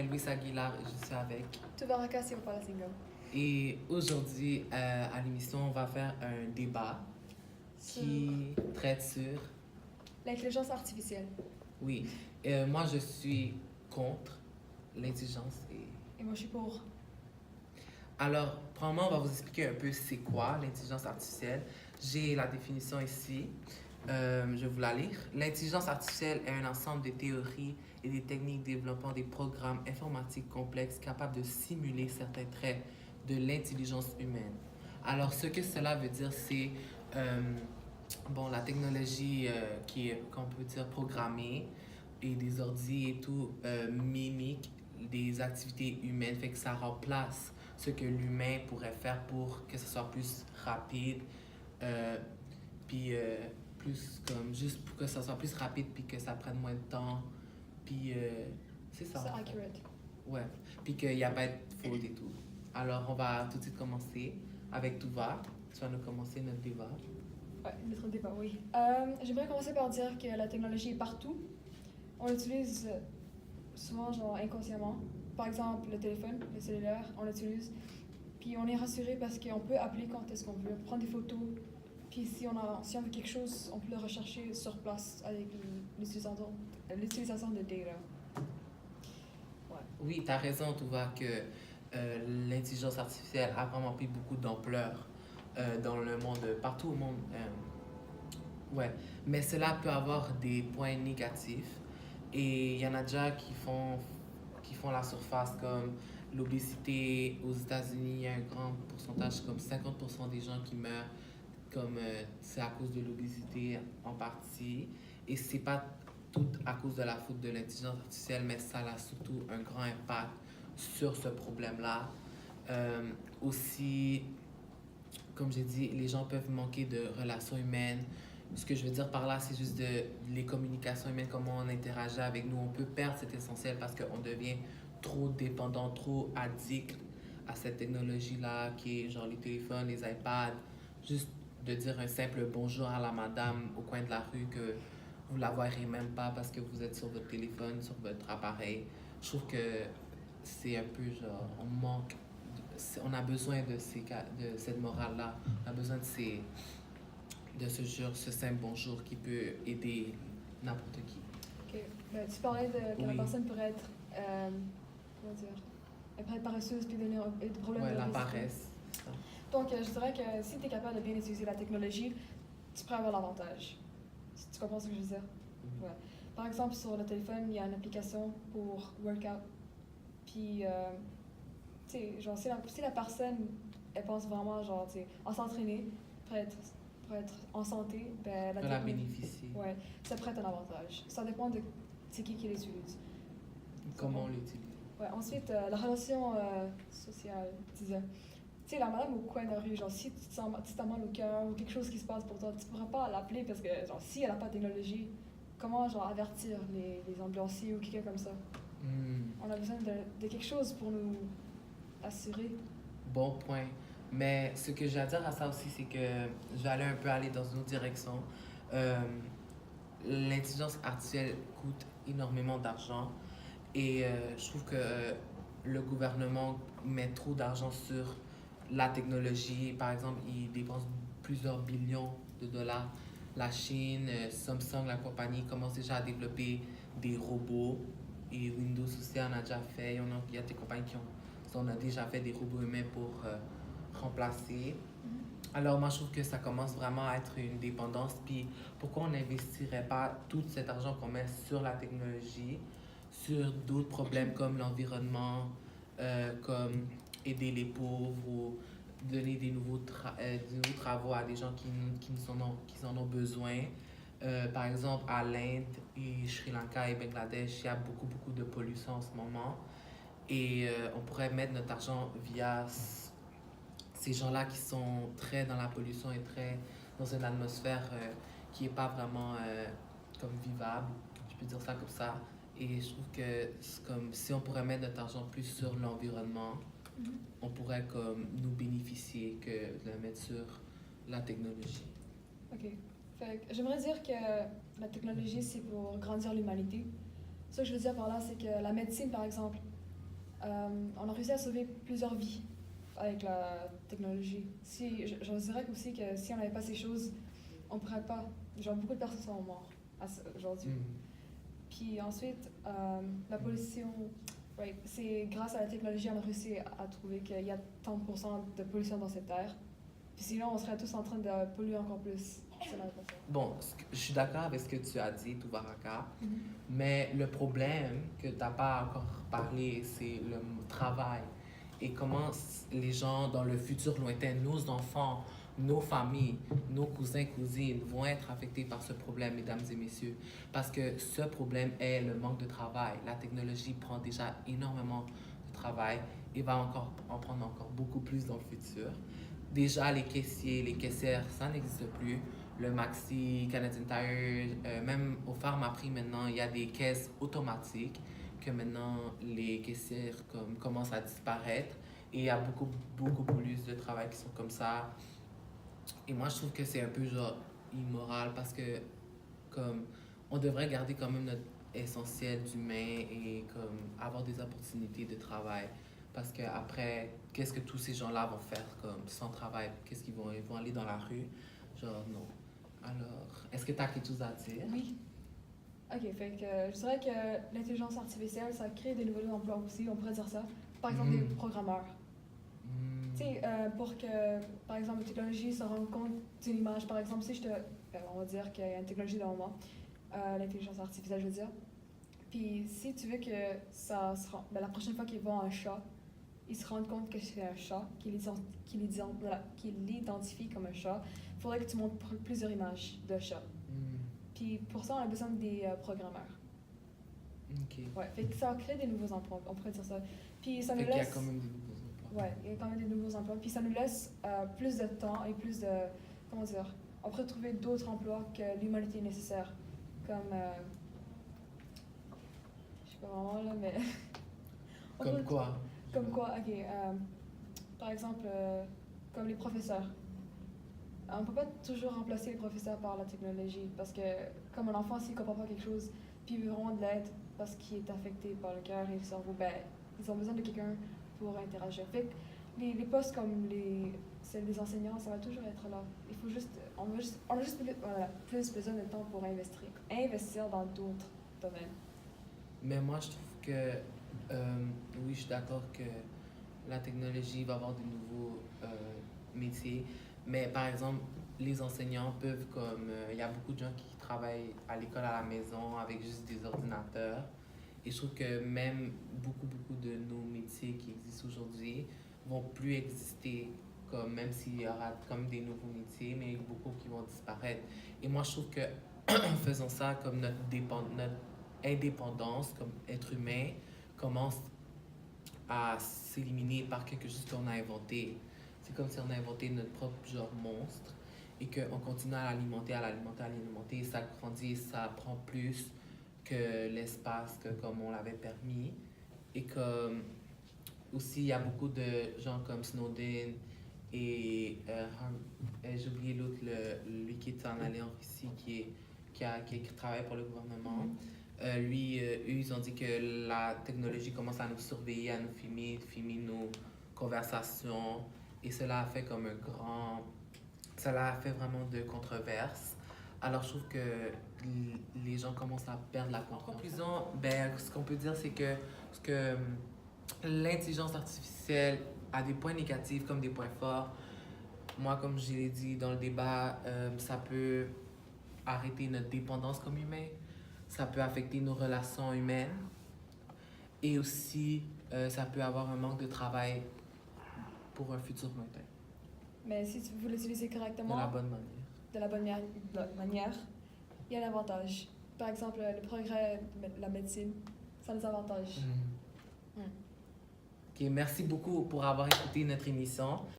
Louis Aguilar, je suis avec. Tubaraka Singam. Et aujourd'hui, à l'émission, on va faire un débat qui traite sur... L'intelligence artificielle. Oui, moi je suis contre l'intelligence Et moi je suis pour. Alors, premièrement, on va vous expliquer un peu c'est quoi l'intelligence artificielle. J'ai la définition ici. Je vais vous la lire. L'intelligence artificielle est un ensemble de théories et des techniques développant des programmes informatiques complexes capables de simuler certains traits de l'intelligence humaine. Alors, ce que cela veut dire, c'est la technologie qui est, qu'on peut dire, programmée et des ordis et tout, mimique des activités humaines, fait que ça remplace ce que l'humain pourrait faire pour que ce soit plus rapide, euh, puis plus comme juste pour que ça soit plus rapide, puis que ça prenne moins de temps, puis c'est ça. C'est accurate. Ouais, puis qu'il n'y a pas de faute et tout. Alors, on va tout de suite commencer avec Touva. Tu vas nous commencer notre débat. Ouais, notre débat, oui. J'aimerais commencer par dire que la technologie est partout. On l'utilise souvent, genre, inconsciemment. Par exemple, le téléphone, le cellulaire, on l'utilise. Puis on est rassuré parce qu'on peut appeler quand est-ce qu'on veut, prendre des photos. Puis si on veut quelque chose, on peut le rechercher sur place avec l'utilisation de data. Ouais. Oui, tu as raison, Touva, que l'intelligence artificielle a vraiment pris beaucoup d'ampleur dans le monde, partout au monde. Ouais, mais cela peut avoir des points négatifs. Et il y en a déjà qui font la surface, comme l'obésité. Aux États-Unis, il y a un grand pourcentage, comme 50% des gens qui meurent, comme c'est à cause de l'obésité en partie. Et c'est pas tout à cause de la faute de l'intelligence artificielle, mais ça a surtout un grand impact sur ce problème-là. Aussi, comme j'ai dit, les gens peuvent manquer de relations humaines. Ce que je veux dire par là, c'est juste les communications humaines, comment on interagit avec nous. On peut perdre cet essentiel parce qu'on devient trop dépendant, trop addict à cette technologie-là, qui est genre les téléphones, les iPads. Juste de dire un simple bonjour à la madame au coin de la rue que vous la verrez même pas parce que vous êtes sur votre téléphone, sur votre appareil. Je trouve que c'est un peu genre, on a besoin de cette morale-là. On a besoin de ce simple bonjour qui peut aider n'importe qui. Ok. Ben, tu parlais que la Oui. personne pourrait être, comment dire, elle pourrait être paresseuse puis donner des problèmes Ouais, de la l'obésité. paresse. C'est ça. Donc, je dirais que si tu es capable de bien utiliser la technologie, tu pourrais avoir l'avantage. Tu comprends ce que je veux dire? Ouais. Par exemple, sur le téléphone, il y a une application pour workout. Puis, tu sais, genre, si la personne, elle pense vraiment, genre, tu sais, à s'entraîner pour être en santé, ben, Pour la bénéficier. Ouais, ça pourrait être un avantage. Ça dépend de c'est qui l'utilise. Comment on l'utilise. Ouais, ensuite, la relation sociale, disons. Tu sais, la madame au coin de la rue, genre, si tu t'as mal au cœur ou quelque chose qui se passe pour toi, tu pourras pas l'appeler parce que, genre, si elle n'a pas de technologie, comment, genre, avertir les ambulanciers ou quelqu'un comme ça? On a besoin de quelque chose pour nous assurer. Bon point. Mais ce que j'ai à dire à ça aussi, c'est que je vais aller dans une autre direction. Euh, L'intelligence artificielle coûte énormément d'argent et je trouve que le gouvernement met trop d'argent sur la technologie. Par exemple, il dépense plusieurs billions de dollars. La Chine, Samsung, la compagnie commence déjà à développer des robots et Windows aussi en a déjà fait. Il y a des compagnies on a déjà fait des robots humains pour remplacer. Alors moi, je trouve que ça commence vraiment à être une dépendance. Puis pourquoi on n'investirait pas tout cet argent qu'on met sur la technologie, sur d'autres problèmes comme l'environnement, comme aider les pauvres ou donner des nouveaux travaux à des gens qui en ont besoin. Par exemple, à l'Inde et Sri Lanka et Bangladesh, il y a beaucoup de pollution en ce moment. Et on pourrait mettre notre argent via ces gens-là qui sont très dans la pollution et très dans une atmosphère qui n'est pas vraiment comme vivable, je peux dire ça comme ça. Et je trouve que c'est comme si on pourrait mettre notre argent plus sur l'environnement, on pourrait comme nous bénéficier que de le mettre sur la technologie. OK. Fait que j'aimerais dire que la technologie, c'est pour grandir l'humanité. Ce que je veux dire par là, c'est que la médecine, par exemple, On a réussi à sauver plusieurs vies avec la technologie. Je dirais aussi que si on n'avait pas ces choses, on pourrait pas. Genre, beaucoup de personnes sont mortes aujourd'hui. Puis ensuite, la pollution, right, c'est grâce à la technologie, on a réussi à trouver qu'il y a tant de pourcents de pollution dans cette terre. Puis sinon, on serait tous en train de polluer encore plus. Bon, je suis d'accord avec ce que tu as dit, Tuvaraka, mais le problème que tu n'as pas encore parlé, c'est le travail et comment les gens dans le futur lointain, nos enfants, nos familles, nos cousins, cousines vont être affectés par ce problème, mesdames et messieurs. Parce que ce problème est le manque de travail. La technologie prend déjà énormément de travail et va encore en prendre encore beaucoup plus dans le futur. Déjà, les caissiers, les caissières, ça n'existe plus. Le Maxi, Canadian Tire, même au Pharmaprix maintenant, il y a des caisses automatiques que maintenant les caissières commencent à disparaître et il y a beaucoup plus de travail qui sont comme ça. Et moi, je trouve que c'est un peu genre immoral parce que comme on devrait garder quand même notre essentiel d'humain et comme avoir des opportunités de travail. Parce que après, qu'est-ce que tous ces gens-là vont faire comme sans travail? Qu'est-ce ils vont aller dans la rue? Genre, non. Alors, est-ce que tu as quelque chose à dire? Oui. Ok, fait que je dirais que l'intelligence artificielle, ça crée des nouveaux emplois aussi, on pourrait dire ça. Par exemple, des programmeurs. Tu sais, pour que, par exemple, une technologie se rende compte d'une image, par exemple, si on va dire qu'il y a une technologie dans le moment, l'intelligence artificielle, je veux dire. Puis si tu veux que la prochaine fois qu'ils voient un chat, ils se rendent compte que c'est un chat, qu'ils l'identifient comme un chat, il faudrait que tu montres plusieurs images de chats. Puis pour ça, on a besoin des programmeurs. OK. Ouais, fait que ça crée des nouveaux emplois, on pourrait dire ça. Puis ça nous qu'il y a laisse... quand même des nouveaux emplois. Ouais, il y a quand même des nouveaux emplois. Puis ça nous laisse plus de temps et plus de... Comment dire? On pourrait trouver d'autres emplois que l'humanité est nécessaire. Comme... je sais pas vraiment là, mais... Comme quoi? Comme quoi, ok. Par exemple, comme les professeurs. On ne peut pas toujours remplacer les professeurs par la technologie parce que, comme un enfant, s'il ne comprend pas quelque chose, puis il veut vraiment de l'aide parce qu'il est affecté par le cœur et le cerveau, ben, ils ont besoin de quelqu'un pour interagir. Fait que les postes comme celles des enseignants, ça va toujours être là. Il faut juste, on a juste plus besoin de temps pour investir dans d'autres domaines. Mais moi, je trouve que, oui, je suis d'accord que la technologie va avoir de nouveaux métiers. Mais par exemple, les enseignants peuvent, il y a beaucoup de gens qui travaillent à l'école à la maison avec juste des ordinateurs. Et je trouve que même beaucoup de nos métiers qui existent aujourd'hui vont plus exister, même s'il y aura comme des nouveaux métiers, mais beaucoup qui vont disparaître. Et moi, je trouve que en faisant ça, comme notre indépendance comme être humain commence à s'éliminer par quelque chose qu'on a inventé. C'est comme si on a inventé notre propre genre monstre et qu'on continue à l'alimenter, et ça grandit et ça prend plus que l'espace que comme on l'avait permis. Et comme aussi, il y a beaucoup de gens comme Snowden et j'ai oublié l'autre, lui qui est en allé en Russie, qui travaille pour le gouvernement. Eux, ils ont dit que la technologie commence à nous surveiller, à nous filmer nos conversations. Et cela a fait cela a fait vraiment de controverses. Alors, je trouve que les gens commencent à perdre la confiance. En conclusion, ce qu'on peut dire, c'est que l'intelligence artificielle a des points négatifs comme des points forts. Moi, comme je l'ai dit dans le débat, ça peut arrêter notre dépendance comme humain. Ça peut affecter nos relations humaines. Et aussi, ça peut avoir un manque de travail pour un futur lointain. Mais si vous l'utilisez correctement... De la bonne manière. De la bonne manière, il y a un avantage. Par exemple, le progrès de la médecine, ça a des avantages. OK, merci beaucoup pour avoir écouté notre émission.